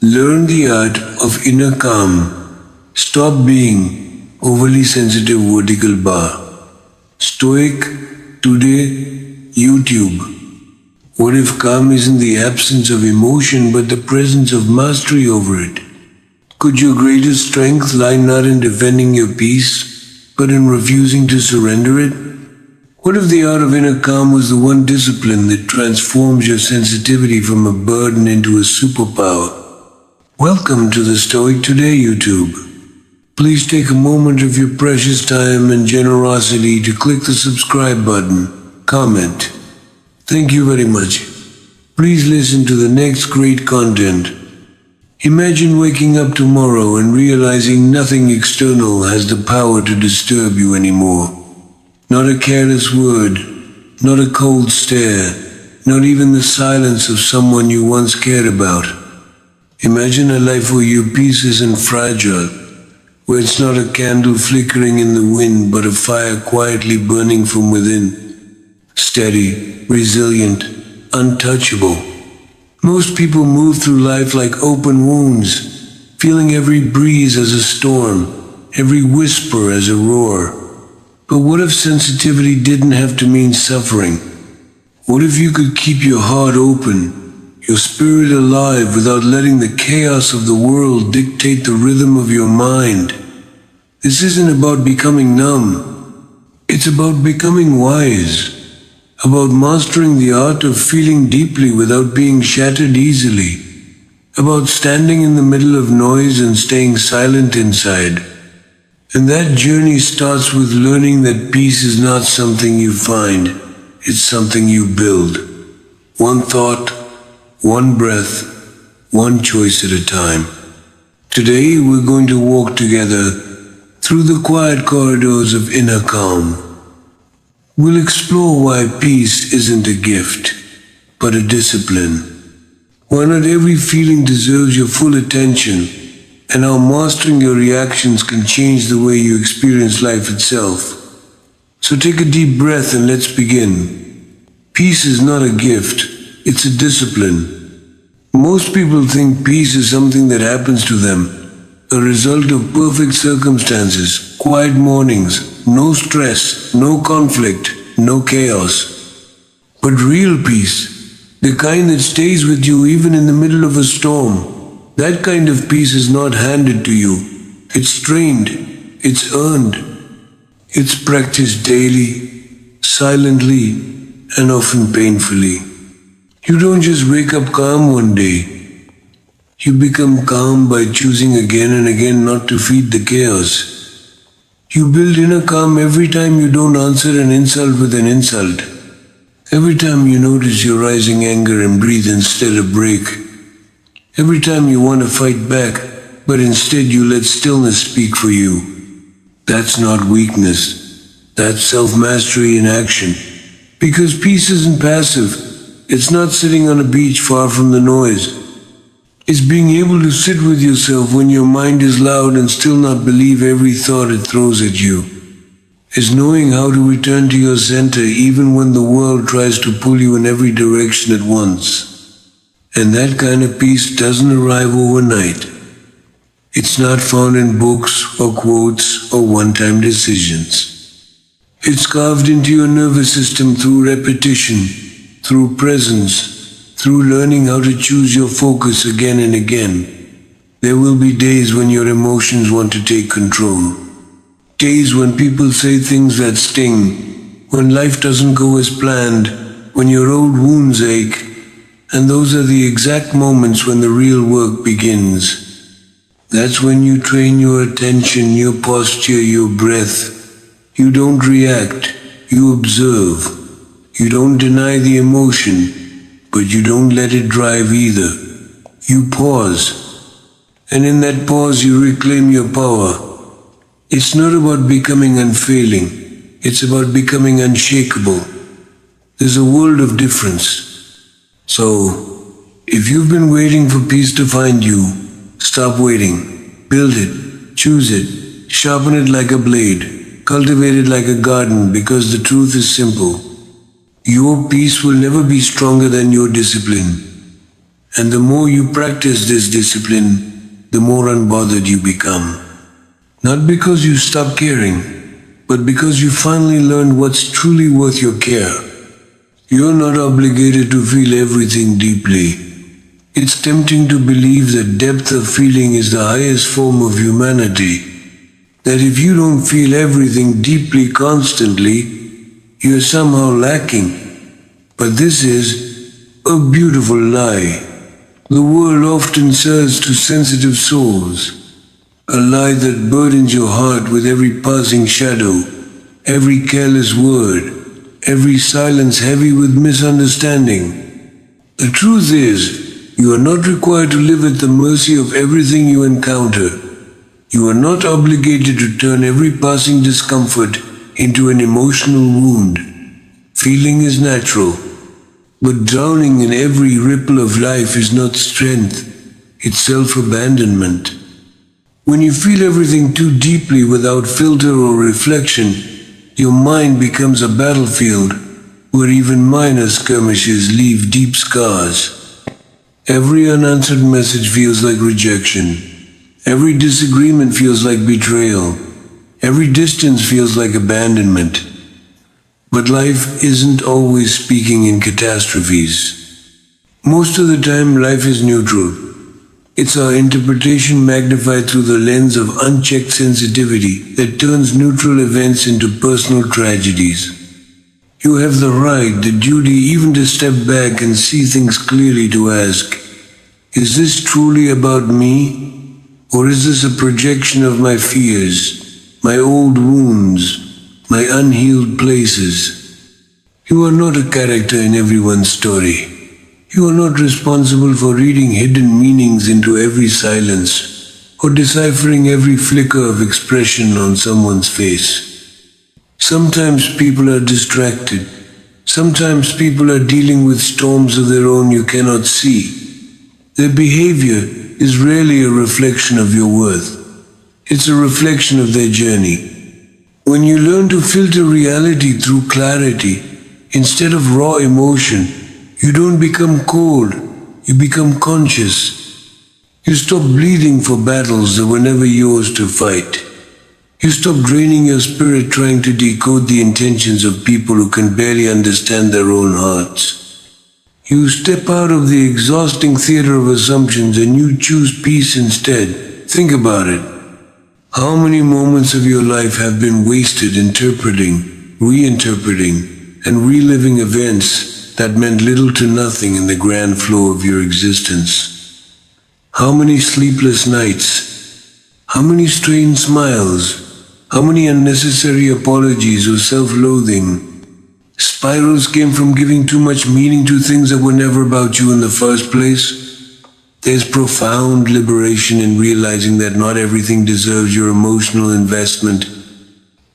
Learn the art of inner calm. Stop being overly sensitive vertical bar. STOIC today, YouTube. What if calm isn't the absence of emotion but the presence of mastery over it? Could your greatest strength lie not in defending your peace, but in refusing to surrender it? What if the art of inner calm was the one discipline that transforms your sensitivity from a burden into a superpower? Welcome to the STOIC Today YouTube. Please take a moment of your precious time and generosity to click the subscribe button, comment. Thank you very much. Please listen to the next great content. Imagine waking up tomorrow and realizing nothing external has the power to disturb you anymore. Not a careless word, not a cold stare, not even the silence of someone you once cared about. Imagine a life where your peace isn't fragile, where it's not a candle flickering in the wind but a fire quietly burning from within. Steady, resilient, untouchable. Most people move through life like open wounds, feeling every breeze as a storm, every whisper as a roar. But what if sensitivity didn't have to mean suffering? What if you could keep your heart open, your spirit alive without letting the chaos of the world dictate the rhythm of your mind? This isn't about becoming numb. It's about becoming wise. About mastering the art of feeling deeply without being shattered easily. About standing in the middle of noise and staying silent inside. And that journey starts with learning that peace is not something you find, it's something you build. One thought, one breath, one choice at a time. Today we're going to walk together through the quiet corridors of inner calm. We'll explore why peace isn't a gift, but a discipline. Why not every feeling deserves your full attention, and how mastering your reactions can change the way you experience life itself. So take a deep breath and let's begin. Peace is not a gift, it's a discipline. Most people think peace is something that happens to them, a result of perfect circumstances, quiet mornings, no stress, no conflict, no chaos. But real peace, the kind that stays with you even in the middle of a storm, that kind of peace is not handed to you. It's trained, it's earned, it's practiced daily, silently, and often painfully. You don't just wake up calm one day. You become calm by choosing again and again not to feed the chaos. You build inner calm every time you don't answer an insult with an insult. Every time you notice your rising anger and breathe instead of break. Every time you want to fight back, but instead you let stillness speak for you. That's not weakness. That's self-mastery in action. Because peace isn't passive. It's not sitting on a beach far from the noise. It's being able to sit with yourself when your mind is loud and still not believe every thought it throws at you. It's knowing how to return to your center even when the world tries to pull you in every direction at once. And that kind of peace doesn't arrive overnight. It's not found in books or quotes or one-time decisions. It's carved into your nervous system through repetition, through presence, through learning how to choose your focus again and again. There will be days when your emotions want to take control. Days when people say things that sting, when life doesn't go as planned, when your old wounds ache. And those are the exact moments when the real work begins. That's when you train your attention, your posture, your breath. You don't react, you observe. You don't deny the emotion, but you don't let it drive either. You pause. And in that pause you reclaim your power. It's not about becoming unfailing. It's about becoming unshakable. There's a world of difference. So, if you've been waiting for peace to find you, stop waiting. Build it, choose it, sharpen it like a blade, cultivate it like a garden, because the truth is simple. Your peace will never be stronger than your discipline. And the more you practice this discipline, the more unbothered you become. Not because you stop caring, but because you finally learn what's truly worth your care. You're not obligated to feel everything deeply. It's tempting to believe that depth of feeling is the highest form of humanity. That if you don't feel everything deeply constantly, you're somehow lacking. But this is a beautiful lie. The world often says to sensitive souls, a lie that burdens your heart with every passing shadow, every careless word, every silence heavy with misunderstanding. The truth is, you are not required to live at the mercy of everything you encounter. You are not obligated to turn every passing discomfort into an emotional wound. Feeling is natural, but drowning in every ripple of life is not strength, it's self-abandonment. When you feel everything too deeply without filter or reflection, your mind becomes a battlefield where even minor skirmishes leave deep scars. Every unanswered message feels like rejection. Every disagreement feels like betrayal. Every distance feels like abandonment. But life isn't always speaking in catastrophes. Most of the time, life is neutral. It's our interpretation magnified through the lens of unchecked sensitivity that turns neutral events into personal tragedies. You have the right, the duty even to step back and see things clearly, to ask, is this truly about me? Or is this a projection of my fears, my old wounds, my unhealed places? You are not a character in everyone's story. You are not responsible for reading hidden meanings into every silence or deciphering every flicker of expression on someone's face. Sometimes people are distracted. Sometimes people are dealing with storms of their own you cannot see. Their behavior is rarely a reflection of your worth. It's a reflection of their journey. When you learn to filter reality through clarity instead of raw emotion, you don't become cold, you become conscious. You stop bleeding for battles that were never yours to fight. You stop draining your spirit trying to decode the intentions of people who can barely understand their own hearts. You step out of the exhausting theater of assumptions and you choose peace instead. Think about it. How many moments of your life have been wasted interpreting, reinterpreting, and reliving events that meant little to nothing in the grand flow of your existence? How many sleepless nights? How many strained smiles? How many unnecessary apologies or self-loathing? Spirals came from giving too much meaning to things that were never about you in the first place. There's profound liberation in realizing that not everything deserves your emotional investment.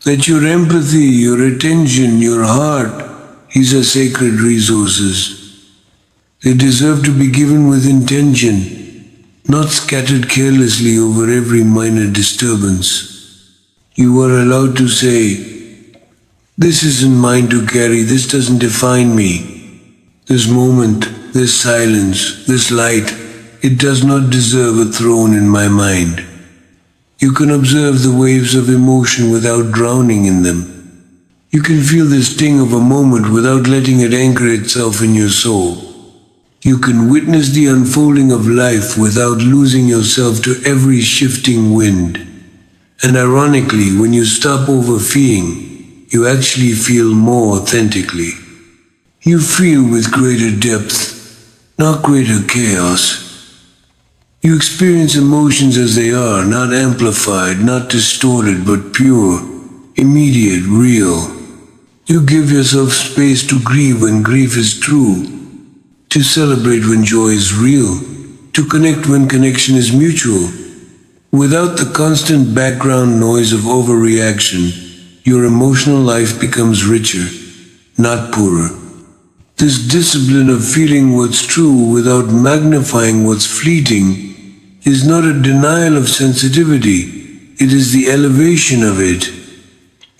That your empathy, your attention, your heart, these are sacred resources. They deserve to be given with intention, not scattered carelessly over every minor disturbance. You are allowed to say, this isn't mine to carry, this doesn't define me. This moment, this silence, this light, it does not deserve a throne in my mind. You can observe the waves of emotion without drowning in them. You can feel the sting of a moment without letting it anchor itself in your soul. You can witness the unfolding of life without losing yourself to every shifting wind. And ironically, when you stop overfeeling, you actually feel more authentically. You feel with greater depth, not greater chaos. You experience emotions as they are, not amplified, not distorted, but pure, immediate, real. You give yourself space to grieve when grief is true, to celebrate when joy is real, to connect when connection is mutual. Without the constant background noise of overreaction, your emotional life becomes richer, not poorer. This discipline of feeling what's true without magnifying what's fleeting is not a denial of sensitivity, it is the elevation of it.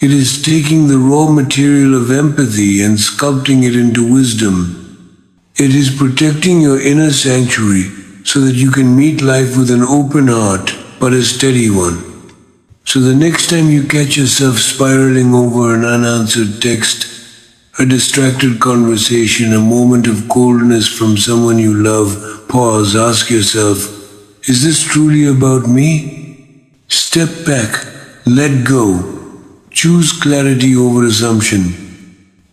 It is taking the raw material of empathy and sculpting it into wisdom. It is protecting your inner sanctuary so that you can meet life with an open heart, but a steady one. So the next time you catch yourself spiraling over an unanswered text, a distracted conversation, a moment of coldness from someone you love, pause, ask yourself, is this truly about me? Step back, let go, choose clarity over assumption,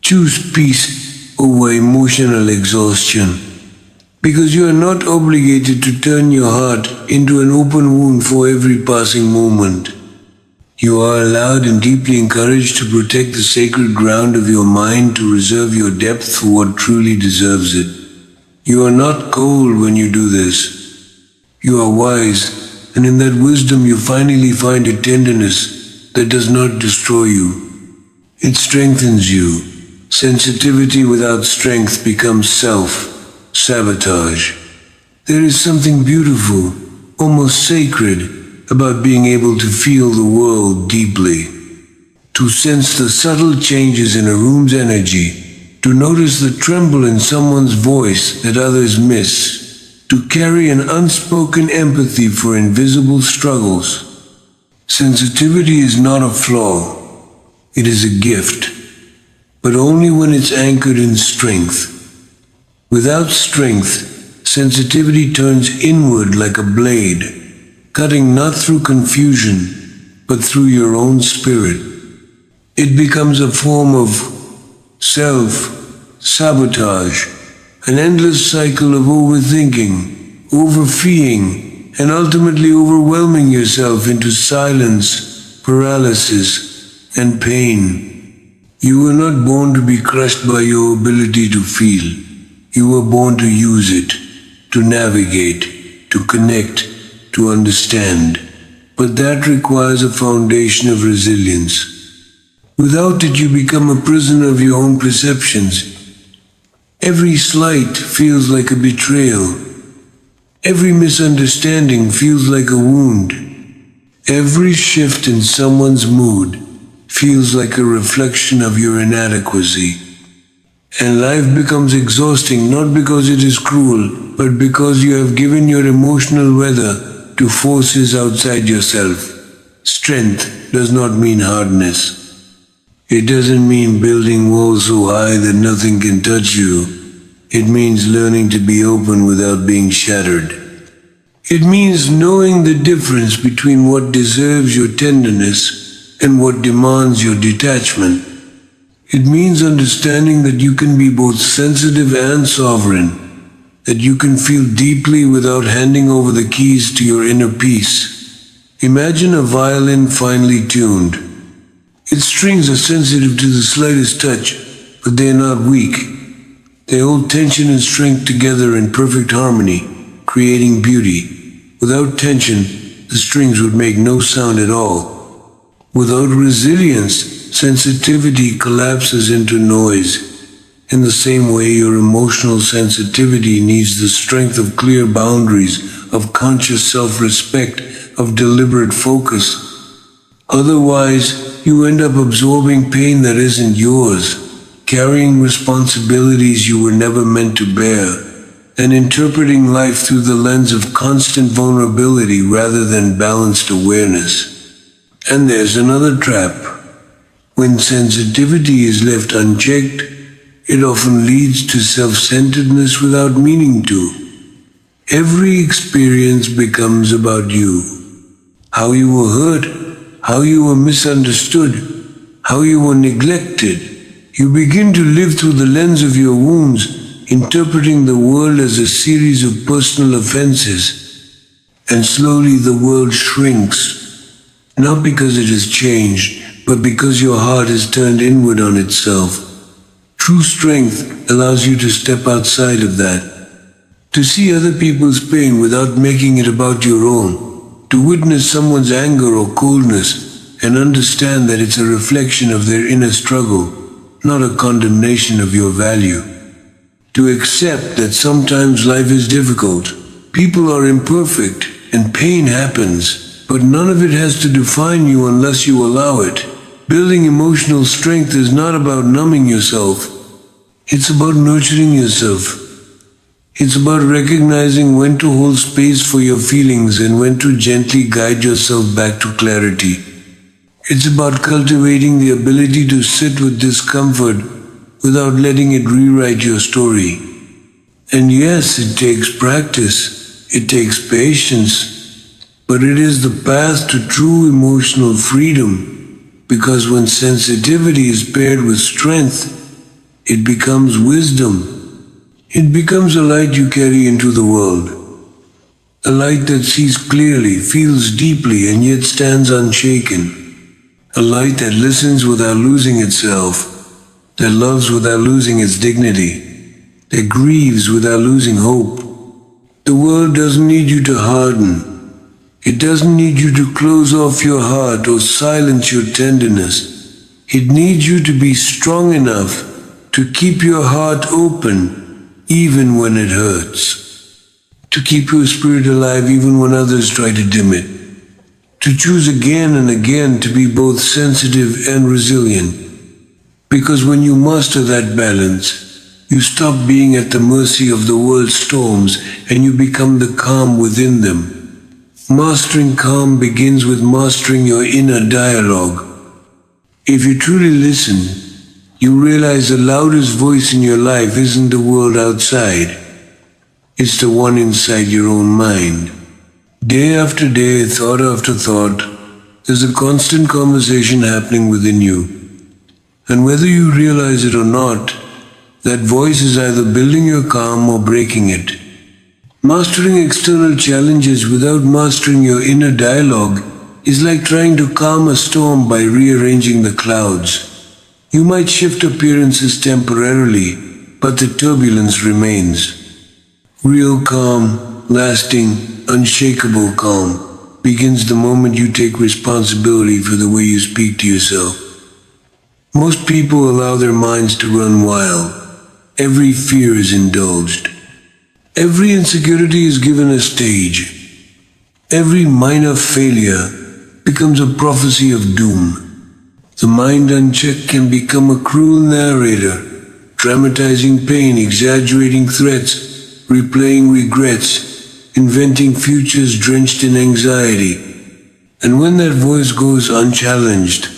choose peace over emotional exhaustion. Because you are not obligated to turn your heart into an open wound for every passing moment. You are allowed and deeply encouraged to protect the sacred ground of your mind, to reserve your depth for what truly deserves it. You are not cold when you do this. You are wise, and in that wisdom you finally find a tenderness that does not destroy you. It strengthens you. Sensitivity without strength becomes self-sabotage. There is something beautiful, almost sacred, about being able to feel the world deeply, to sense the subtle changes in a room's energy, to notice the tremble in someone's voice that others miss, to carry an unspoken empathy for invisible struggles. Sensitivity is not a flaw, it is a gift, but only when it's anchored in strength. Without strength, sensitivity turns inward like a blade, cutting not through confusion, but through your own spirit. It becomes a form of self-sabotage, an endless cycle of overthinking, overfeeing, and ultimately overwhelming yourself into silence, paralysis, and pain. You were not born to be crushed by your ability to feel. You were born to use it, to navigate, to connect, to understand, but that requires a foundation of resilience. Without it, you become a prisoner of your own perceptions. Every slight feels like a betrayal. Every misunderstanding feels like a wound. Every shift in someone's mood feels like a reflection of your inadequacy. And life becomes exhausting not because it is cruel, but because you have given your emotional weather to forces outside yourself. Strength does not mean hardness. It doesn't mean building walls so high that nothing can touch you. It means learning to be open without being shattered. It means knowing the difference between what deserves your tenderness and what demands your detachment. It means understanding that you can be both sensitive and sovereign, that you can feel deeply without handing over the keys to your inner peace. Imagine a violin finely tuned. Its strings are sensitive to the slightest touch, but they are not weak. They hold tension and strength together in perfect harmony, creating beauty. Without tension, the strings would make no sound at all. Without resilience, sensitivity collapses into noise. In the same way, your emotional sensitivity needs the strength of clear boundaries, of conscious self-respect, of deliberate focus. Otherwise, you end up absorbing pain that isn't yours, carrying responsibilities you were never meant to bear, and interpreting life through the lens of constant vulnerability rather than balanced awareness. And there's another trap. When sensitivity is left unchecked, it often leads to self-centeredness without meaning to. Every experience becomes about you. How you were hurt, how you were misunderstood, how you were neglected. You begin to live through the lens of your wounds, interpreting the world as a series of personal offenses. And slowly the world shrinks, not because it has changed, but because your heart has turned inward on itself. True strength allows you to step outside of that, to see other people's pain without making it about your own, to witness someone's anger or coldness and understand that it's a reflection of their inner struggle, not a condemnation of your value. To accept that sometimes life is difficult, people are imperfect, and pain happens, but none of it has to define you unless you allow it. Building emotional strength is not about numbing yourself. It's about nurturing yourself, It's about recognizing when to hold space for your feelings and when to gently guide yourself back to clarity. It's about cultivating the ability to sit with discomfort without letting it rewrite your story. And yes, it takes practice, it takes patience, but it is the path to true emotional freedom, because when sensitivity is paired with strength, it becomes wisdom. It becomes a light you carry into the world. A light that sees clearly, feels deeply, and yet stands unshaken. A light that listens without losing itself, that loves without losing its dignity, that grieves without losing hope. The world doesn't need you to harden. It doesn't need you to close off your heart or silence your tenderness. It needs you to be strong enough to keep your heart open even when it hurts. To keep your spirit alive even when others try to dim it. To choose again and again to be both sensitive and resilient. Because when you master that balance, you stop being at the mercy of the world's storms and you become the calm within them. Mastering calm begins with mastering your inner dialogue. If you truly listen, you realize the loudest voice in your life isn't the world outside. It's the one inside your own mind. Day after day, thought after thought, there's a constant conversation happening within you. And whether you realize it or not, that voice is either building your calm or breaking it. Mastering external challenges without mastering your inner dialogue is like trying to calm a storm by rearranging the clouds. You might shift appearances temporarily, but the turbulence remains. Real calm, lasting, unshakable calm begins the moment you take responsibility for the way you speak to yourself. Most people allow their minds to run wild. Every fear is indulged. Every insecurity is given a stage. Every minor failure becomes a prophecy of doom. The mind unchecked can become a cruel narrator, dramatizing pain, exaggerating threats, replaying regrets, inventing futures drenched in anxiety. And when that voice goes unchallenged,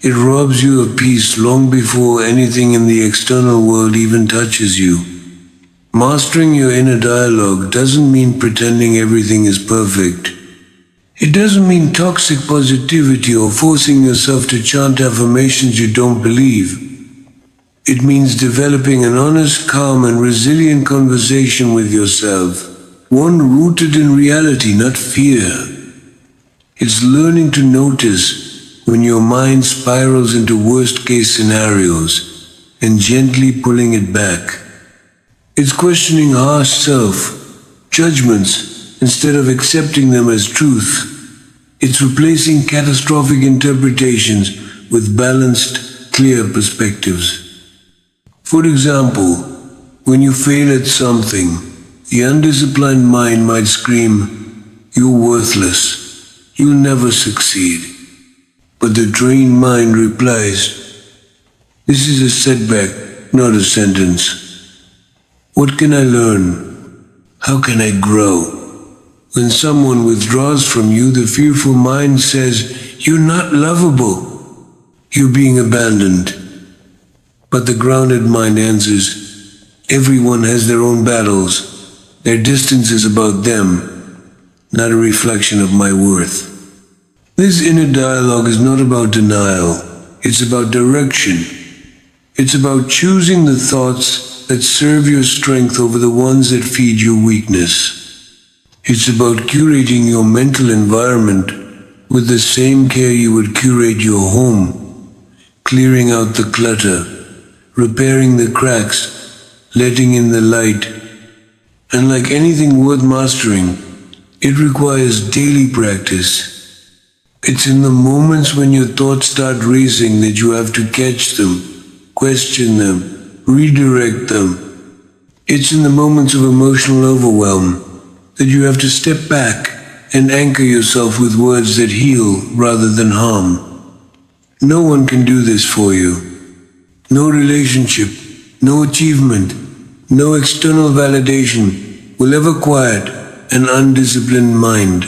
it robs you of peace long before anything in the external world even touches you. Mastering your inner dialogue doesn't mean pretending everything is perfect. It doesn't mean toxic positivity or forcing yourself to chant affirmations you don't believe. It means developing an honest, calm, and resilient conversation with yourself, one rooted in reality, not fear. It's learning to notice when your mind spirals into worst-case scenarios and gently pulling it back. It's questioning harsh self-judgments instead of accepting them as truth. It's replacing catastrophic interpretations with balanced, clear perspectives. For example, when you fail at something, the undisciplined mind might scream, "You're worthless. You'll never succeed." But the trained mind replies, "This is a setback, not a sentence. What can I learn? How can I grow?" When someone withdraws from you, the fearful mind says, "You're not lovable. You're being abandoned." But the grounded mind answers, "Everyone has their own battles. Their distance is about them, not a reflection of my worth." This inner dialogue is not about denial. It's about direction. It's about choosing the thoughts that serve your strength over the ones that feed your weakness. It's about curating your mental environment with the same care you would curate your home, clearing out the clutter, repairing the cracks, letting in the light. And like anything worth mastering, it requires daily practice. It's in the moments when your thoughts start racing that you have to catch them, question them, redirect them. It's in the moments of emotional overwhelm that you have to step back and anchor yourself with words that heal rather than harm. No one can do this for you. No relationship, no achievement, no external validation will ever quiet an undisciplined mind.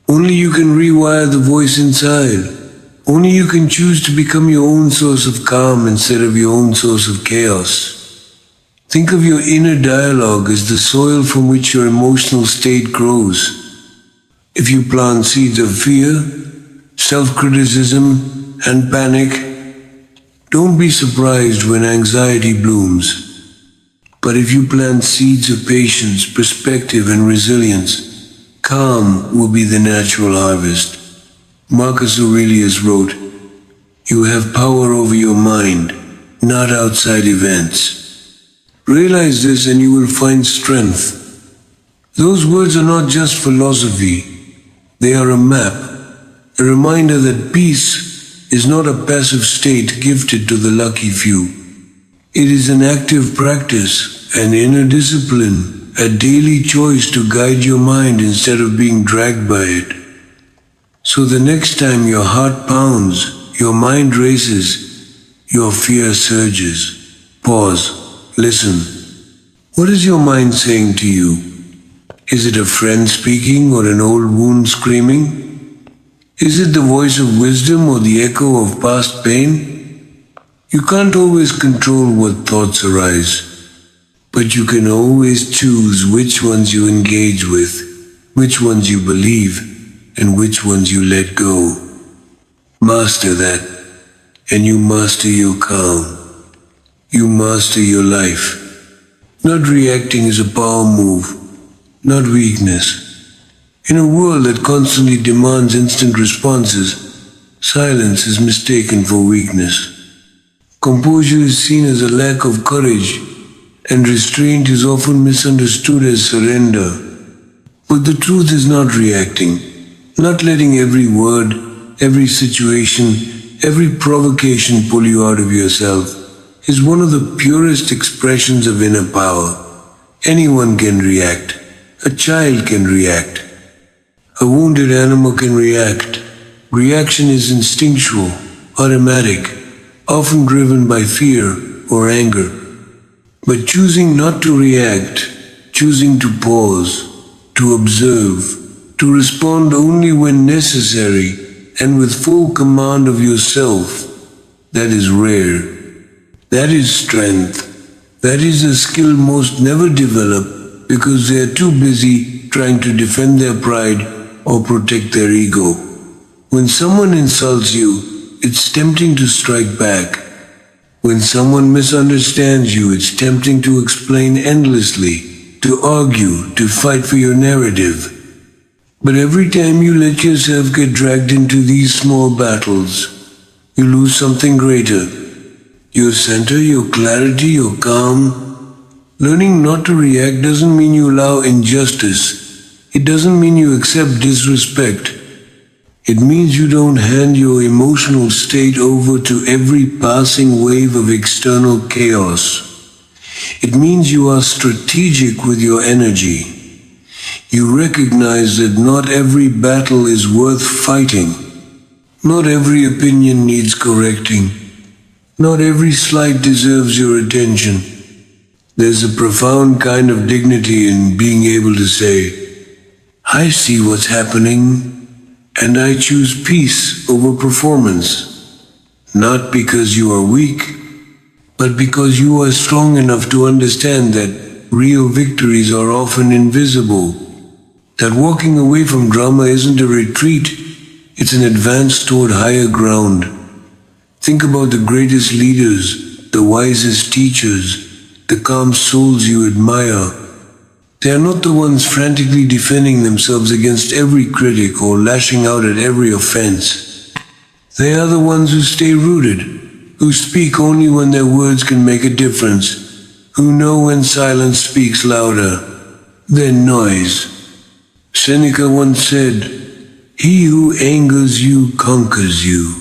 Only you can rewire the voice inside. Only you can choose to become your own source of calm instead of your own source of chaos. Think of your inner dialogue as the soil from which your emotional state grows. If you plant seeds of fear, self-criticism, and panic, don't be surprised when anxiety blooms. But if you plant seeds of patience, perspective, and resilience, calm will be the natural harvest. Marcus Aurelius wrote, "You have power over your mind, not outside events." Realize this and you will find strength. Those words are not just philosophy. They are a map, a reminder that peace is not a passive state gifted to the lucky few. It is an active practice, an inner discipline, a daily choice to guide your mind instead of being dragged by it. So the next time your heart pounds, your mind races, your fear surges, pause, listen. What is your mind saying to you? Is it a friend speaking or an old wound screaming? Is it the voice of wisdom or the echo of past pain? You can't always control what thoughts arise, but you can always choose which ones you engage with, which ones you believe, and which ones you let go. Master that, and you master your calm. You master your life. Not reacting is a power move, not weakness. In a world that constantly demands instant responses, silence is mistaken for weakness. Composure is seen as a lack of courage, and restraint is often misunderstood as surrender. But the truth is not reacting, not letting every word, every situation, every provocation pull you out of yourself is one of the purest expressions of inner power. Anyone can react. A child can react. A wounded animal can react. Reaction is instinctual, automatic, often driven by fear or anger. But choosing not to react, choosing to pause, to observe, to respond only when necessary and with full command of yourself, that is rare. That is strength. That is a skill most never develop because they are too busy trying to defend their pride or protect their ego. When someone insults you, it's tempting to strike back. When someone misunderstands you, it's tempting to explain endlessly, to argue, to fight for your narrative. But every time you let yourself get dragged into these small battles, you lose something greater. Your center, your clarity, your calm. Learning not to react doesn't mean you allow injustice. It doesn't mean you accept disrespect. It means you don't hand your emotional state over to every passing wave of external chaos. It means you are strategic with your energy. You recognize that not every battle is worth fighting. Not every opinion needs correcting. Not every slight deserves your attention. There's a profound kind of dignity in being able to say, I see what's happening, and I choose peace over performance. Not because you are weak, but because you are strong enough to understand that real victories are often invisible. That walking away from drama isn't a retreat, it's an advance toward higher ground. Think about the greatest leaders, the wisest teachers, the calm souls you admire. They are not the ones frantically defending themselves against every critic or lashing out at every offense. They are the ones who stay rooted, who speak only when their words can make a difference, who know when silence speaks louder than noise. Seneca once said, "He who angers you conquers you."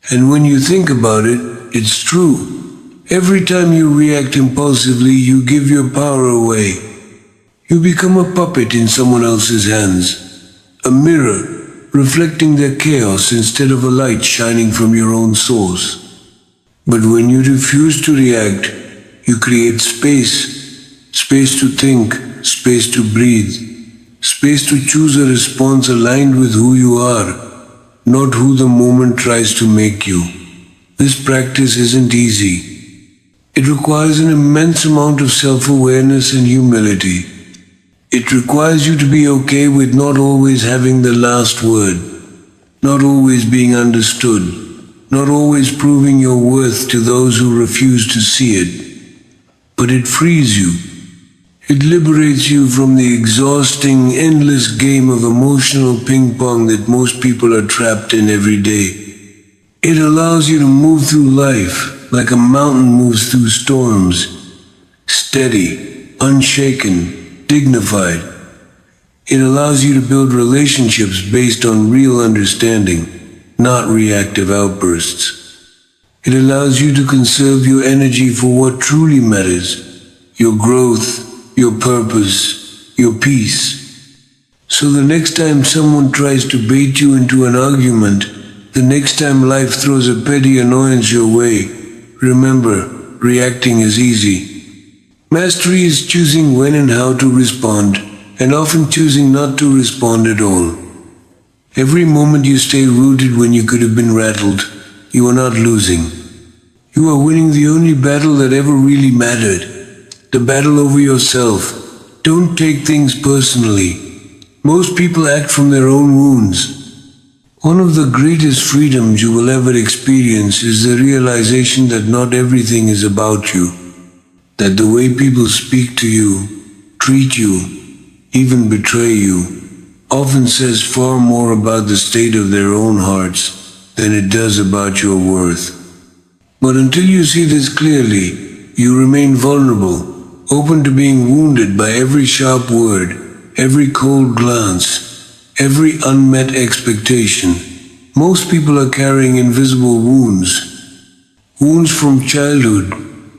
And when you think about it, it's true. Every time you react impulsively, you give your power away. You become a puppet in someone else's hands, a mirror reflecting their chaos instead of a light shining from your own source. But when you refuse to react, you create space, space to think, space to breathe, space to choose a response aligned with who you are, not who the moment tries to make you. This practice isn't easy. It requires an immense amount of self-awareness and humility. It requires you to be okay with not always having the last word, not always being understood, not always proving your worth to those who refuse to see it. But it frees you. It liberates you from the exhausting, endless game of emotional ping pong that most people are trapped in every day. It allows you to move through life like a mountain moves through storms, steady, unshaken, dignified. It allows you to build relationships based on real understanding, not reactive outbursts. It allows you to conserve your energy for what truly matters, your growth, your purpose, your peace. So the next time someone tries to bait you into an argument, the next time life throws a petty annoyance your way, remember, reacting is easy. Mastery is choosing when and how to respond, and often choosing not to respond at all. Every moment you stay rooted when you could have been rattled, you are not losing. You are winning the only battle that ever really mattered. The battle over yourself. Don't take things personally. Most people act from their own wounds. One of the greatest freedoms you will ever experience is the realization that not everything is about you. That the way people speak to you, treat you, even betray you, often says far more about the state of their own hearts than it does about your worth. But until you see this clearly, you remain vulnerable, open to being wounded by every sharp word, every cold glance, every unmet expectation. Most people are carrying invisible wounds. Wounds from childhood,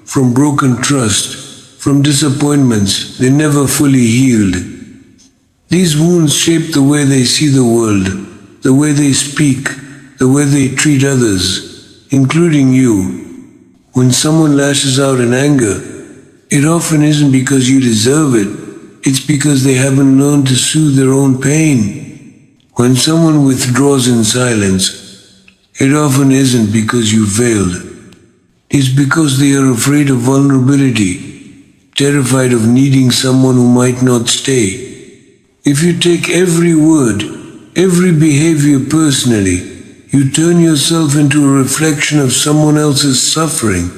from broken trust, from disappointments they never fully healed. These wounds shape the way they see the world, the way they speak, the way they treat others, including you. When someone lashes out in anger, it often isn't because you deserve it, it's because they haven't learned to soothe their own pain. When someone withdraws in silence, it often isn't because you failed. It's because they are afraid of vulnerability, terrified of needing someone who might not stay. If you take every word, every behavior personally, you turn yourself into a reflection of someone else's suffering.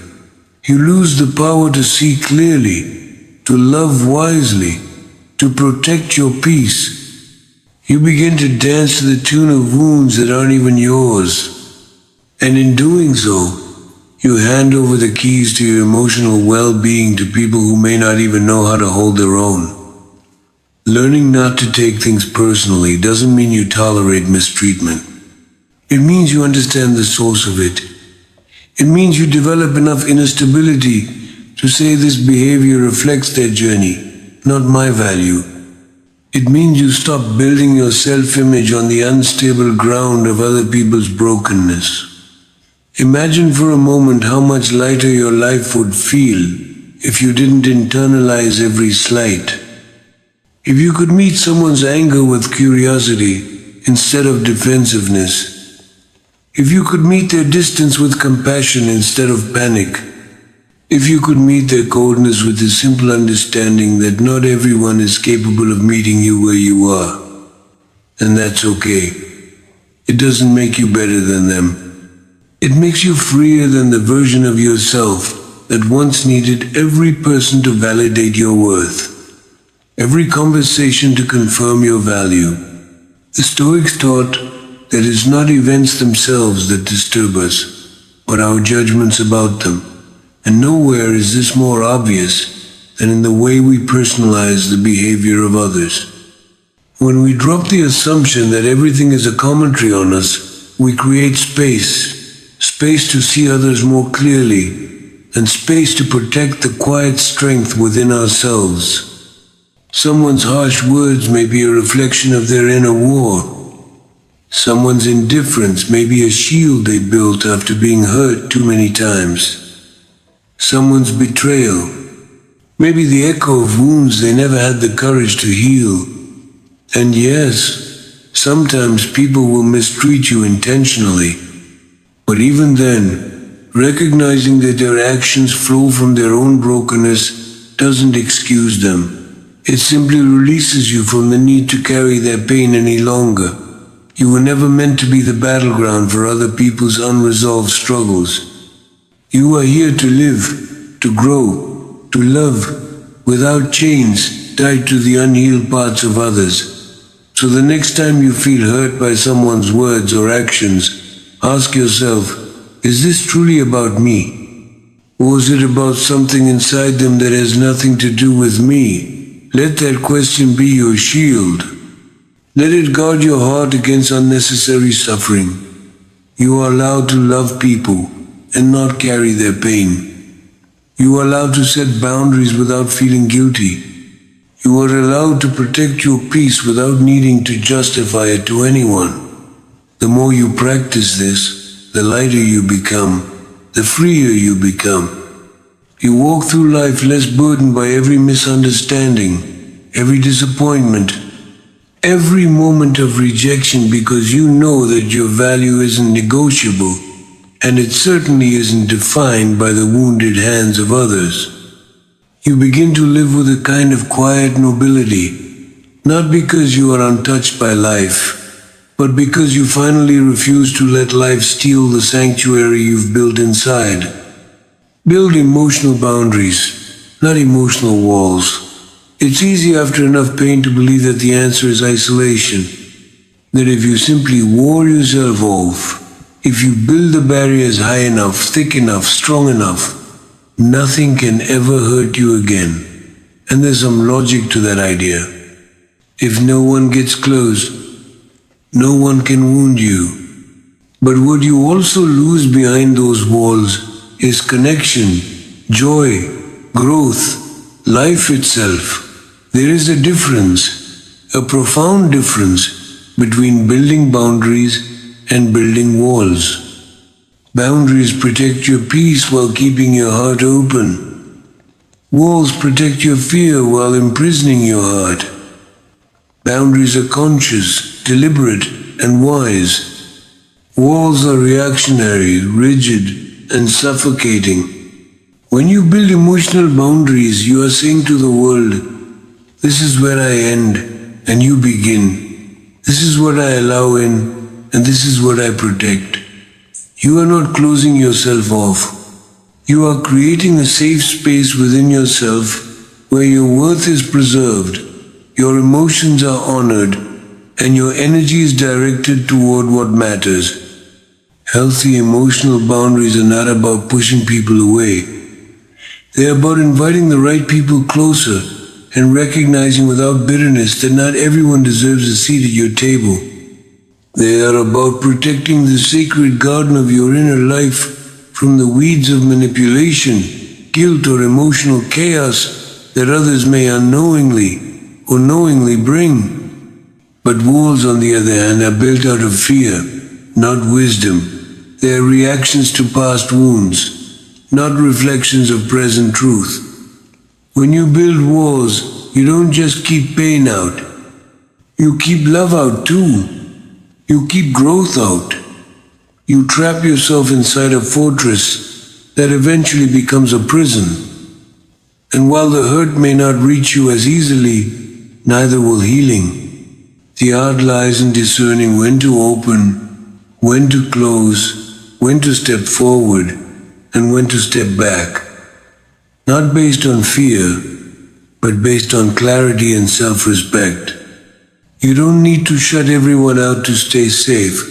You lose the power to see clearly, to love wisely, to protect your peace. You begin to dance to the tune of wounds that aren't even yours. And in doing so, you hand over the keys to your emotional well-being to people who may not even know how to hold their own. Learning not to take things personally doesn't mean you tolerate mistreatment. It means you understand the source of it. It means you develop enough inner stability to say this behavior reflects their journey, not my value. It means you stop building your self-image on the unstable ground of other people's brokenness. Imagine for a moment how much lighter your life would feel if you didn't internalize every slight. If you could meet someone's anger with curiosity instead of defensiveness. If you could meet their distance with compassion instead of panic. If you could meet their coldness with the simple understanding that not everyone is capable of meeting you where you are. And that's okay. It doesn't make you better than them. It makes you freer than the version of yourself that once needed every person to validate your worth. Every conversation to confirm your value. The Stoics taught that it's not events themselves that disturb us, but our judgments about them. And nowhere is this more obvious than in the way we personalize the behavior of others. When we drop the assumption that everything is a commentary on us, we create space to see others more clearly, and space to protect the quiet strength within ourselves. Someone's harsh words may be a reflection of their inner war. Someone's indifference may be a shield they built after being hurt too many times. Someone's betrayal Maybe the echo of wounds they never had the courage to heal. And yes, sometimes people will mistreat you intentionally. But even then, recognizing that their actions flow from their own brokenness doesn't excuse them. It simply releases you from the need to carry their pain any longer. You were never meant to be the battleground for other people's unresolved struggles. You are here to live, to grow, to love, without chains tied to the unhealed parts of others. So the next time you feel hurt by someone's words or actions, ask yourself, is this truly about me? Or is it about something inside them that has nothing to do with me? Let that question be your shield. Let it guard your heart against unnecessary suffering. You are allowed to love people and not carry their pain. You are allowed to set boundaries without feeling guilty. You are allowed to protect your peace without needing to justify it to anyone. The more you practice this, the lighter you become, the freer you become. You walk through life less burdened by every misunderstanding, every disappointment, every moment of rejection, because you know that your value isn't negotiable, and it certainly isn't defined by the wounded hands of others. You begin to live with a kind of quiet nobility, not because you are untouched by life, but because you finally refuse to let life steal the sanctuary you've built inside. Build emotional boundaries, not emotional walls. It's easy after enough pain to believe that the answer is isolation, that if you simply wall yourself off, if you build the barriers high enough, thick enough, strong enough, nothing can ever hurt you again. And there's some logic to that idea. If no one gets close, no one can wound you. But what you also lose behind those walls is connection, joy, growth, life itself. There is a difference, a profound difference between building boundaries and building walls. Boundaries protect your peace while keeping your heart open. Walls protect your fear while imprisoning your heart. Boundaries are conscious, deliberate, and wise. Walls are reactionary, rigid, and suffocating. When you build emotional boundaries, you are saying to the world, this is where I end, and you begin. This is what I allow in, and this is what I protect. You are not closing yourself off. You are creating a safe space within yourself where your worth is preserved, your emotions are honored, and your energy is directed toward what matters. Healthy emotional boundaries are not about pushing people away. They are about inviting the right people closer and recognizing without bitterness that not everyone deserves a seat at your table. They are about protecting the sacred garden of your inner life from the weeds of manipulation, guilt, or emotional chaos that others may unknowingly or knowingly bring. But walls, on the other hand, are built out of fear, not wisdom. They are reactions to past wounds, not reflections of present truth. When you build walls, you don't just keep pain out. You keep love out too. You keep growth out. You trap yourself inside a fortress that eventually becomes a prison. And while the hurt may not reach you as easily, neither will healing. The art lies in discerning when to open, when to close, when to step forward, and when to step back. Not based on fear, but based on clarity and self-respect. You don't need to shut everyone out to stay safe.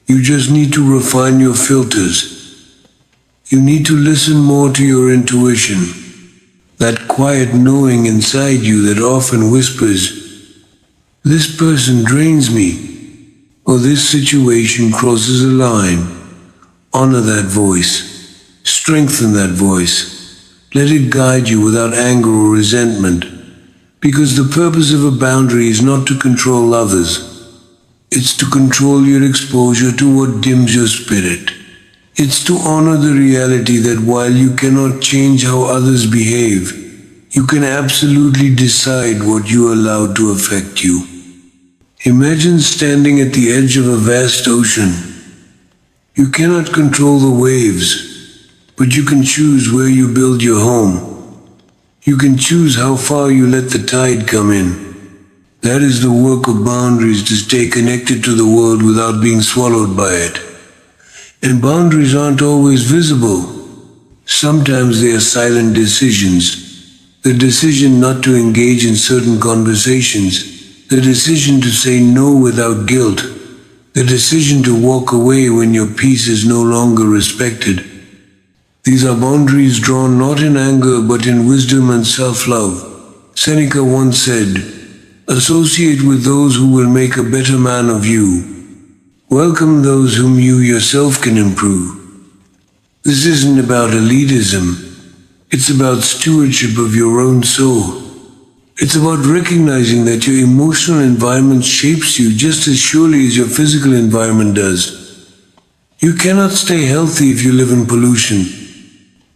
You just need to refine your filters. You need to listen more to your intuition, that quiet knowing inside you that often whispers, this person drains me, or this situation crosses a line. Honor that voice. Strengthen that voice. Let it guide you without anger or resentment, because the purpose of a boundary is not to control others. It's to control your exposure to what dims your spirit. It's to honor the reality that while you cannot change how others behave, You can absolutely decide what you allow to affect you. Imagine standing at the edge of a vast ocean. You cannot control the waves, but you can choose where you build your home. You can choose how far you let the tide come in. That is the work of boundaries, to stay connected to the world without being swallowed by it. And boundaries aren't always visible. Sometimes they are silent decisions. The decision not to engage in certain conversations. The decision to say no without guilt. The decision to walk away when your peace is no longer respected. These are boundaries drawn not in anger but in wisdom and self-love. Seneca once said, "Associate with those who will make a better man of you. Welcome those whom you yourself can improve." This isn't about elitism. It's about stewardship of your own soul. It's about recognizing that your emotional environment shapes you just as surely as your physical environment does. You cannot stay healthy if you live in pollution.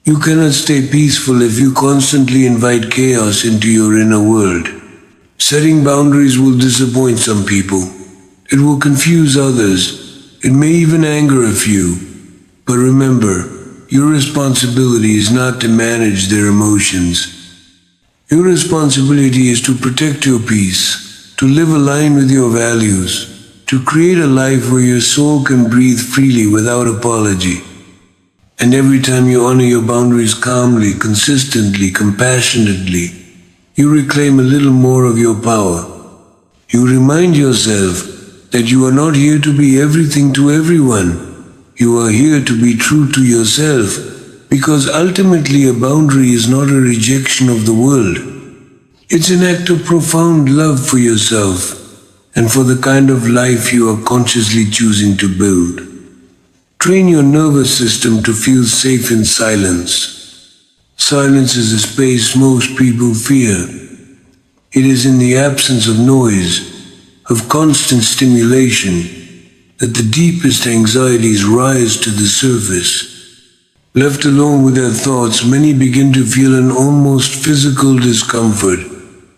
You cannot stay peaceful if you constantly invite chaos into your inner world. Setting boundaries will disappoint some people. It will confuse others. It may even anger a few. But remember, your responsibility is not to manage their emotions. Your responsibility is to protect your peace, to live aligned with your values, to create a life where your soul can breathe freely without apology. And every time you honor your boundaries calmly, consistently, compassionately, you reclaim a little more of your power. You remind yourself that you are not here to be everything to everyone. You are here to be true to yourself, because ultimately a boundary is not a rejection of the world. It's an act of profound love for yourself and for the kind of life you are consciously choosing to build. Train your nervous system to feel safe in silence. Silence is a space most people fear. It is in the absence of noise, of constant stimulation, that the deepest anxieties rise to the surface. Left alone with their thoughts, many begin to feel an almost physical discomfort,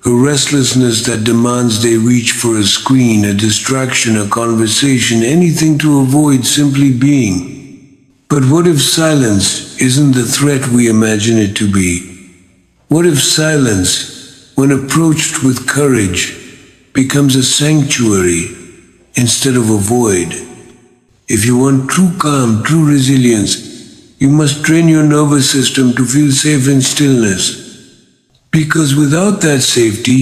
a restlessness that demands they reach for a screen, a distraction, a conversation, anything to avoid simply being. But what if silence isn't the threat we imagine it to be? What if silence, when approached with courage, becomes a sanctuary instead of a void? If you want true calm, true resilience, you must train your nervous system to feel safe in stillness. Because without that safety,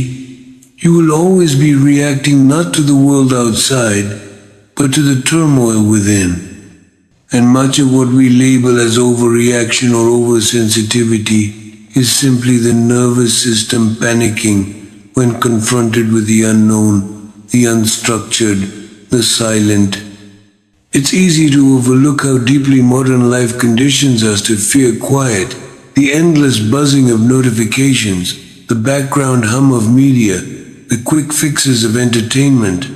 you will always be reacting not to the world outside, but to the turmoil within. And much of what we label as overreaction or oversensitivity is simply the nervous system panicking when confronted with the unknown, the unstructured, the silent. It's easy to overlook how deeply modern life conditions us to fear quiet, the endless buzzing of notifications, the background hum of media, the quick fixes of entertainment.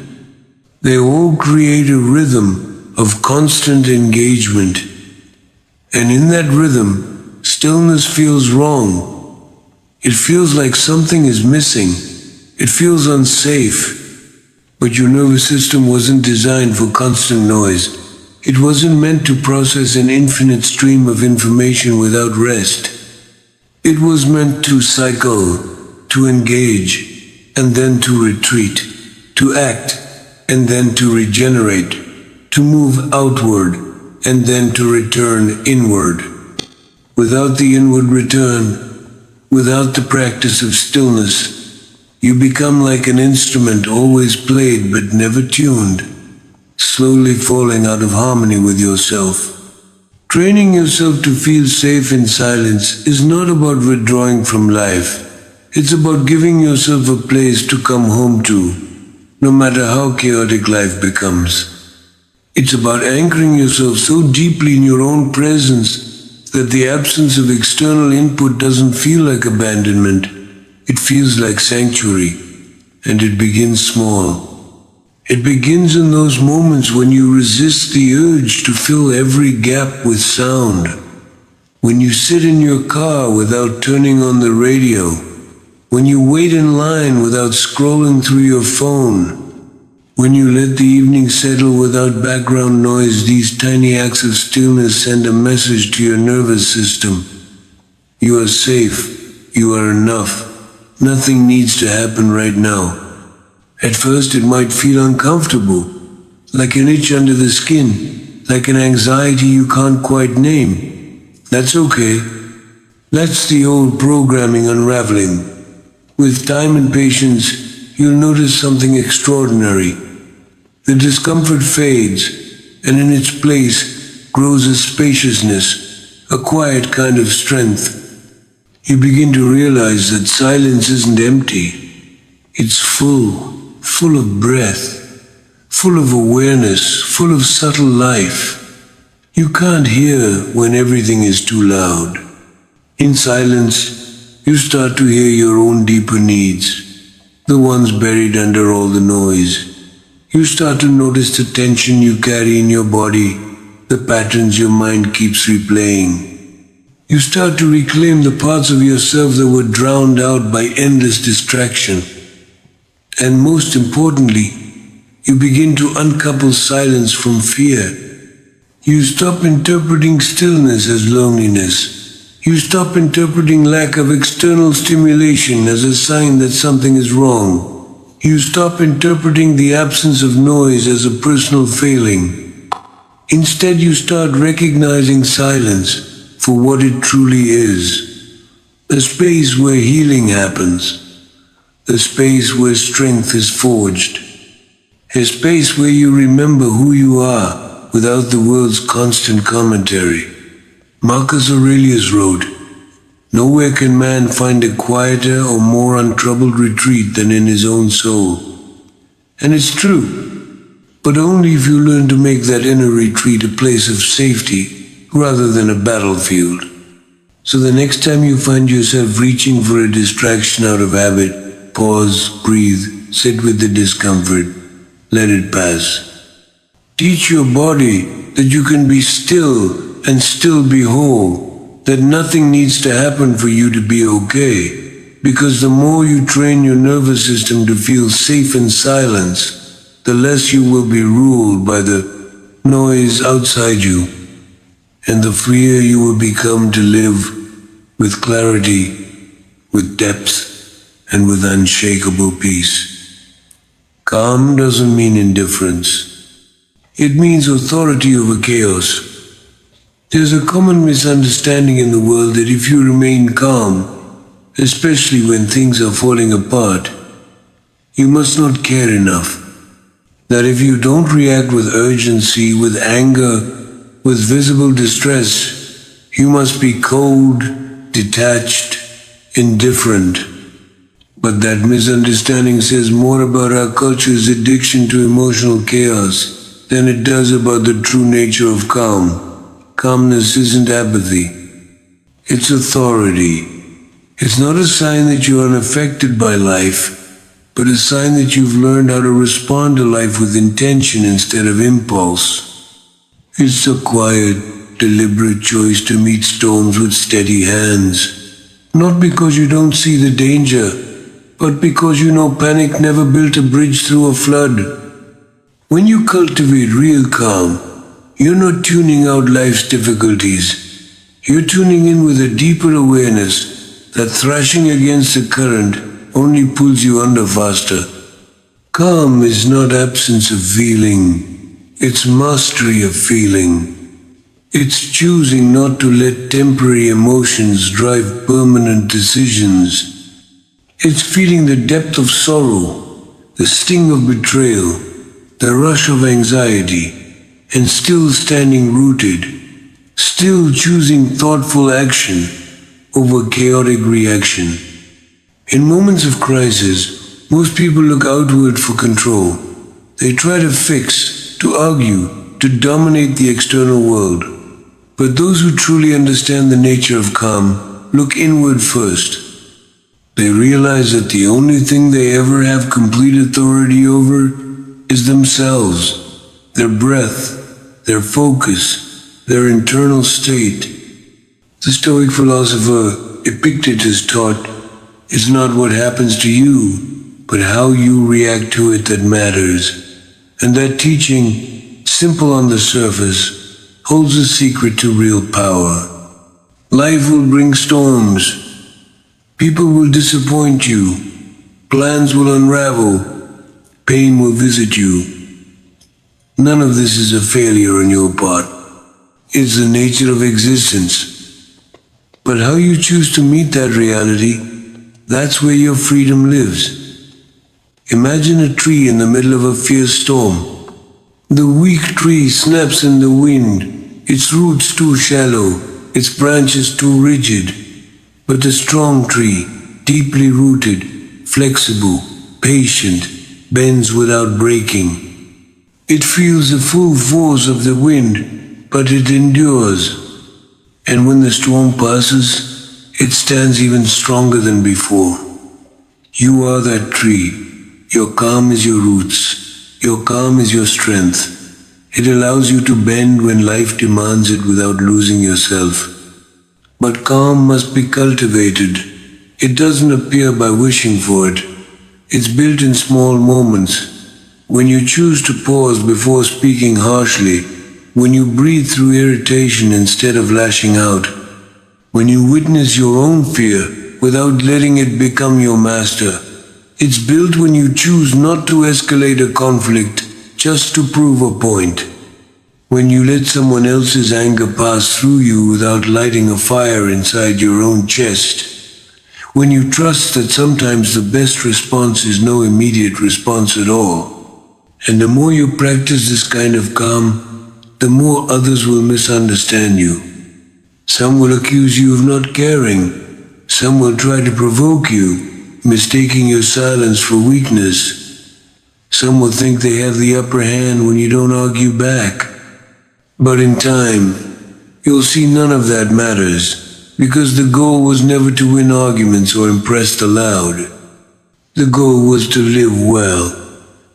They all create a rhythm of constant engagement. And in that rhythm, stillness feels wrong. It feels like something is missing. It feels unsafe. But your nervous system wasn't designed for constant noise. It wasn't meant to process an infinite stream of information without rest. It was meant to cycle, to engage, and then to retreat, to act, and then to regenerate, to move outward, and then to return inward. Without the inward return, without the practice of stillness, you become like an instrument always played but never tuned, slowly falling out of harmony with yourself. Training yourself to feel safe in silence is not about withdrawing from life. It's about giving yourself a place to come home to, no matter how chaotic life becomes. It's about anchoring yourself so deeply in your own presence that the absence of external input doesn't feel like abandonment. It feels like sanctuary, and it begins small. It begins in those moments when you resist the urge to fill every gap with sound. When you sit in your car without turning on the radio, when you wait in line without scrolling through your phone, when you let the evening settle without background noise, these tiny acts of stillness send a message to your nervous system. You are safe. You are enough. Nothing needs to happen right now. At first it might feel uncomfortable, like an itch under the skin, like an anxiety you can't quite name. That's okay. That's the old programming unraveling. With time and patience, you'll notice something extraordinary. The discomfort fades, and in its place grows a spaciousness, a quiet kind of strength. You begin to realize that silence isn't empty. It's full of breath, full of awareness, full of subtle life. You can't hear when everything is too loud. In silence, you start to hear your own deeper needs, the ones buried under all the noise. You start to notice the tension you carry in your body, the patterns your mind keeps replaying. You start to reclaim the parts of yourself that were drowned out by endless distraction. And most importantly, you begin to uncouple silence from fear. You stop interpreting stillness as loneliness. You stop interpreting lack of external stimulation as a sign that something is wrong. You stop interpreting the absence of noise as a personal failing. Instead, you start recognizing silence for what it truly is. A space where healing happens. A space where strength is forged. A space where you remember who you are without the world's constant commentary. Marcus Aurelius wrote, "Nowhere can man find a quieter or more untroubled retreat than in his own soul." And it's true, but only if you learn to make that inner retreat a place of safety rather than a battlefield. So the next time you find yourself reaching for a distraction out of habit, pause, breathe, sit with the discomfort, let it pass. Teach your body that you can be still and still be whole, that nothing needs to happen for you to be okay, because the more you train your nervous system to feel safe in silence, the less you will be ruled by the noise outside you, and the freer you will become to live with clarity, with depth, and with unshakable peace. Calm doesn't mean indifference. It means authority over chaos. There's a common misunderstanding in the world that if you remain calm, especially when things are falling apart, you must not care enough. That if you don't react with urgency, with anger, with visible distress, you must be cold, detached, indifferent. But that misunderstanding says more about our culture's addiction to emotional chaos than it does about the true nature of calm. Calmness isn't apathy. It's authority. It's not a sign that you're unaffected by life, but a sign that you've learned how to respond to life with intention instead of impulse. It's a quiet, deliberate choice to meet storms with steady hands. Not because you don't see the danger, but because you know panic never built a bridge through a flood. When you cultivate real calm, you're not tuning out life's difficulties. You're tuning in with a deeper awareness that thrashing against the current only pulls you under faster. Calm is not absence of feeling. It's mastery of feeling. It's choosing not to let temporary emotions drive permanent decisions. It's feeling the depth of sorrow, the sting of betrayal, the rush of anxiety, and still standing rooted, still choosing thoughtful action over chaotic reaction. In moments of crisis, most people look outward for control. They try to fix, to argue, to dominate the external world. But those who truly understand the nature of calm look inward first. They realize that the only thing they ever have complete authority over is themselves, their breath, their focus, their internal state. The Stoic philosopher Epictetus taught, It's not what happens to you, but how you react to it that matters. And that teaching, simple on the surface, holds a secret to real power. Life will bring storms. People will disappoint you. Plans will unravel. Pain will visit you. None of this is a failure on your part. It's the nature of existence. But how you choose to meet that reality, that's where your freedom lives. Imagine a tree in the middle of a fierce storm. The weak tree snaps in the wind, its roots too shallow, its branches too rigid. But the strong tree, deeply rooted, flexible, patient, bends without breaking. It feels the full force of the wind, but it endures. And when the storm passes, it stands even stronger than before. You are that tree. Your calm is your roots. Your calm is your strength. It allows you to bend when life demands it without losing yourself. But calm must be cultivated. It doesn't appear by wishing for it. It's built in small moments. When you choose to pause before speaking harshly, when you breathe through irritation instead of lashing out, when you witness your own fear without letting it become your master. It's built when you choose not to escalate a conflict just to prove a point. When you let someone else's anger pass through you without lighting a fire inside your own chest. When you trust that sometimes the best response is no immediate response at all. And the more you practice this kind of calm, the more others will misunderstand you. Some will accuse you of not caring. Some will try to provoke you, mistaking your silence for weakness. Some will think they have the upper hand when you don't argue back. But in time, you'll see none of that matters, because the goal was never to win arguments or impress the loud. The goal was to live well,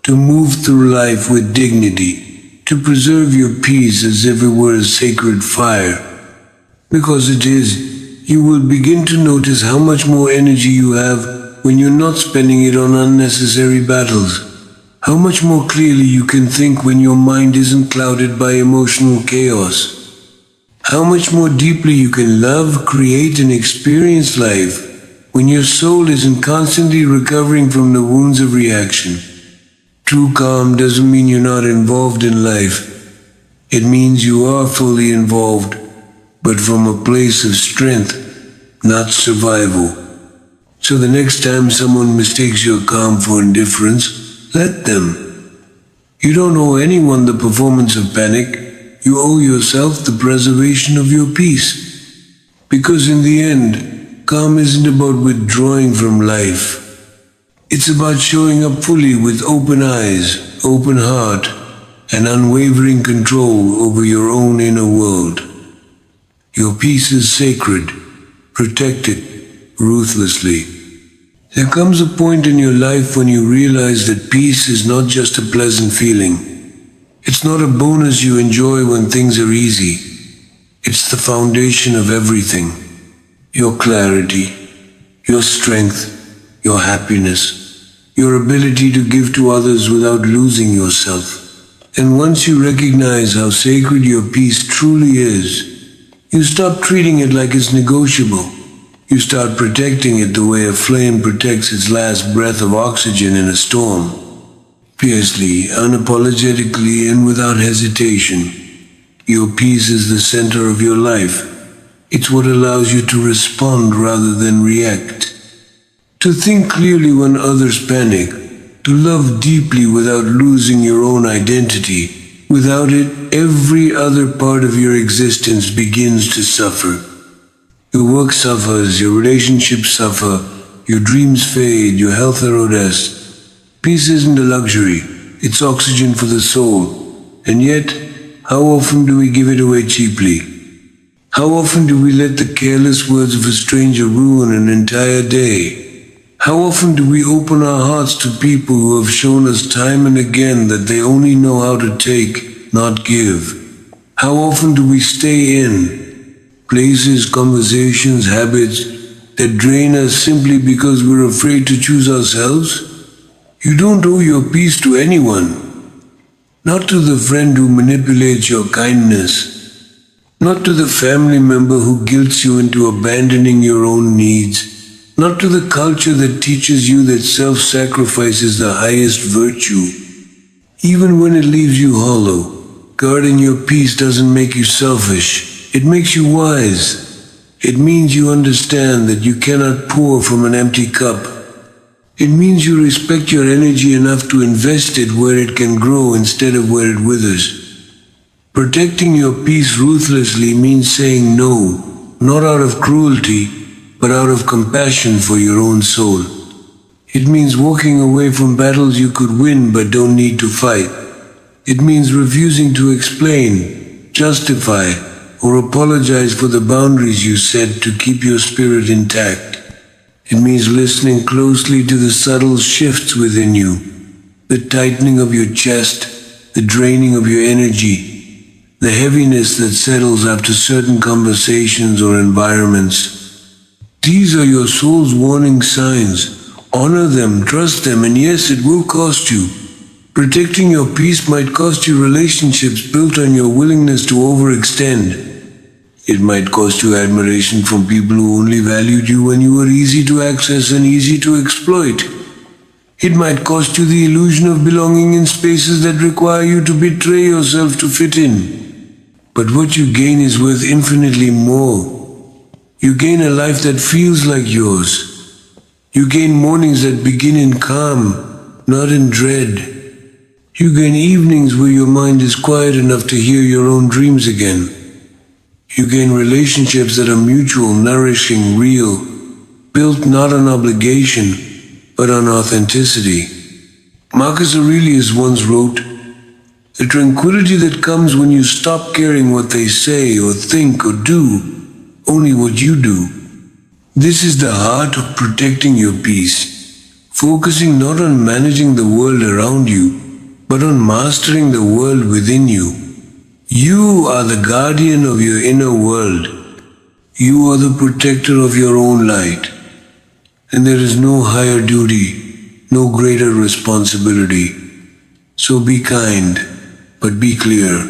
to move through life with dignity, to preserve your peace as if it were a sacred fire. Because it is, you will begin to notice how much more energy you have when you're not spending it on unnecessary battles. How much more clearly you can think when your mind isn't clouded by emotional chaos. How much more deeply you can love, create, and experience life when your soul isn't constantly recovering from the wounds of reaction. True calm doesn't mean you're not involved in life. It means you are fully involved, but from a place of strength, not survival. So the next time someone mistakes your calm for indifference, let them. You don't owe anyone the performance of panic. You owe yourself the preservation of your peace. Because in the end, calm isn't about withdrawing from life. It's about showing up fully with open eyes, open heart, and unwavering control over your own inner world. Your peace is sacred. Protect it ruthlessly. There comes a point in your life when you realize that peace is not just a pleasant feeling. It's not a bonus you enjoy when things are easy. It's the foundation of everything. Your clarity, your strength, your happiness, your ability to give to others without losing yourself. And once you recognize how sacred your peace truly is, you stop treating it like it's negotiable. You start protecting it the way a flame protects its last breath of oxygen in a storm. Fiercely, unapologetically, and without hesitation. Your peace is the center of your life. It's what allows you to respond rather than react. To think clearly when others panic. To love deeply without losing your own identity. Without it, every other part of your existence begins to suffer. Your work suffers, your relationships suffer, your dreams fade, your health erodes. Peace isn't a luxury, it's oxygen for the soul. And yet, how often do we give it away cheaply? How often do we let the careless words of a stranger ruin an entire day? How often do we open our hearts to people who have shown us time and again that they only know how to take, not give? How often do we stay in places, conversations, habits that drain us simply because we're afraid to choose ourselves? You don't owe your peace to anyone, not to the friend who manipulates your kindness, not to the family member who guilts you into abandoning your own needs, not to the culture that teaches you that self-sacrifice is the highest virtue. Even when it leaves you hollow, guarding your peace doesn't make you selfish. It makes you wise. It means you understand that you cannot pour from an empty cup. It means you respect your energy enough to invest it where it can grow instead of where it withers. Protecting your peace ruthlessly means saying no, not out of cruelty, but out of compassion for your own soul. It means walking away from battles you could win but don't need to fight. It means refusing to explain, justify, or apologize for the boundaries you set to keep your spirit intact. It means listening closely to the subtle shifts within you, the tightening of your chest, the draining of your energy, the heaviness that settles after certain conversations or environments. These are your soul's warning signs. Honor them, trust them, and yes, it will cost you. Protecting your peace might cost you relationships built on your willingness to overextend. It might cost you admiration from people who only valued you when you were easy to access and easy to exploit. It might cost you the illusion of belonging in spaces that require you to betray yourself to fit in. But what you gain is worth infinitely more. You gain a life that feels like yours. You gain mornings that begin in calm, not in dread. You gain evenings where your mind is quiet enough to hear your own dreams again. You gain relationships that are mutual, nourishing, real, built not on obligation, but on authenticity. Marcus Aurelius once wrote, "The tranquility that comes when you stop caring what they say or think or do, only what you do." This is the heart of protecting your peace, focusing not on managing the world around you, but on mastering the world within you. You are the guardian of your inner world. You are the protector of your own light. And there is no higher duty, no greater responsibility. So be kind, but be clear.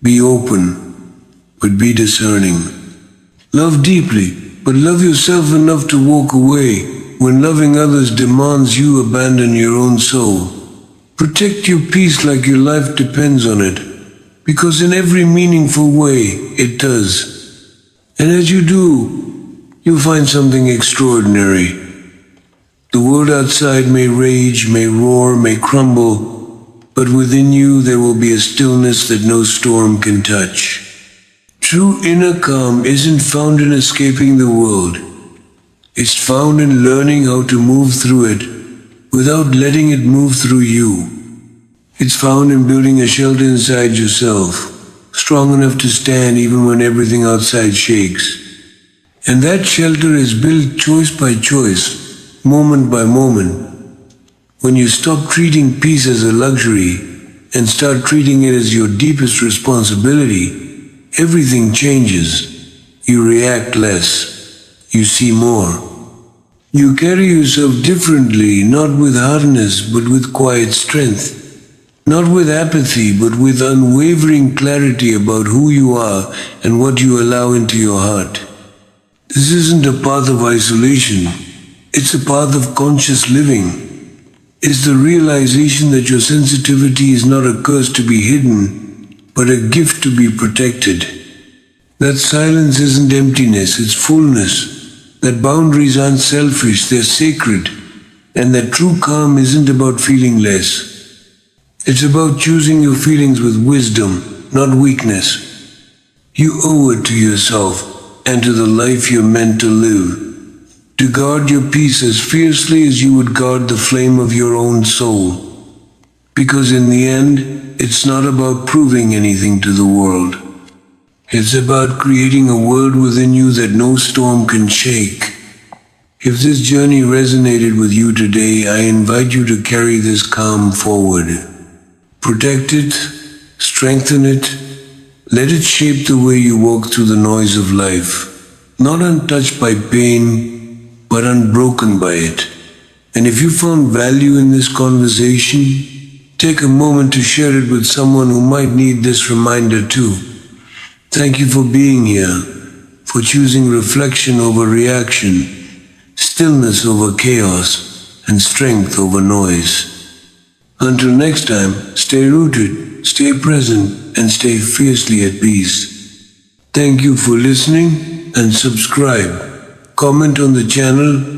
Be open, but be discerning. Love deeply, but love yourself enough to walk away when loving others demands you abandon your own soul. Protect your peace like your life depends on it, because in every meaningful way it does. And as you do, you'll find something extraordinary. The world outside may rage, may roar, may crumble, but within you there will be a stillness that no storm can touch. True inner calm isn't found in escaping the world. It's found in learning how to move through it without letting it move through you. It's found in building a shelter inside yourself, strong enough to stand even when everything outside shakes. And that shelter is built choice by choice, moment by moment. When you stop treating peace as a luxury and start treating it as your deepest responsibility, everything changes. You react less. You see more. You carry yourself differently, not with hardness, but with quiet strength. Not with apathy, but with unwavering clarity about who you are and what you allow into your heart. This isn't a path of isolation. It's a path of conscious living. It's the realization that your sensitivity is not a curse to be hidden, but a gift to be protected. That silence isn't emptiness, it's fullness. That boundaries aren't selfish, they're sacred. And that true calm isn't about feeling less. It's about choosing your feelings with wisdom, not weakness. You owe it to yourself and to the life you're meant to live, to guard your peace as fiercely as you would guard the flame of your own soul. Because in the end, it's not about proving anything to the world. It's about creating a world within you that no storm can shake. If this journey resonated with you today, I invite you to carry this calm forward. Protect it, strengthen it, let it shape the way you walk through the noise of life, not untouched by pain, but unbroken by it. And if you found value in this conversation, take a moment to share it with someone who might need this reminder too. Thank you for being here, for choosing reflection over reaction, stillness over chaos, and strength over noise. Until next time, stay rooted, stay present, and stay fiercely at peace. Thank you for listening and subscribe. Comment on the channel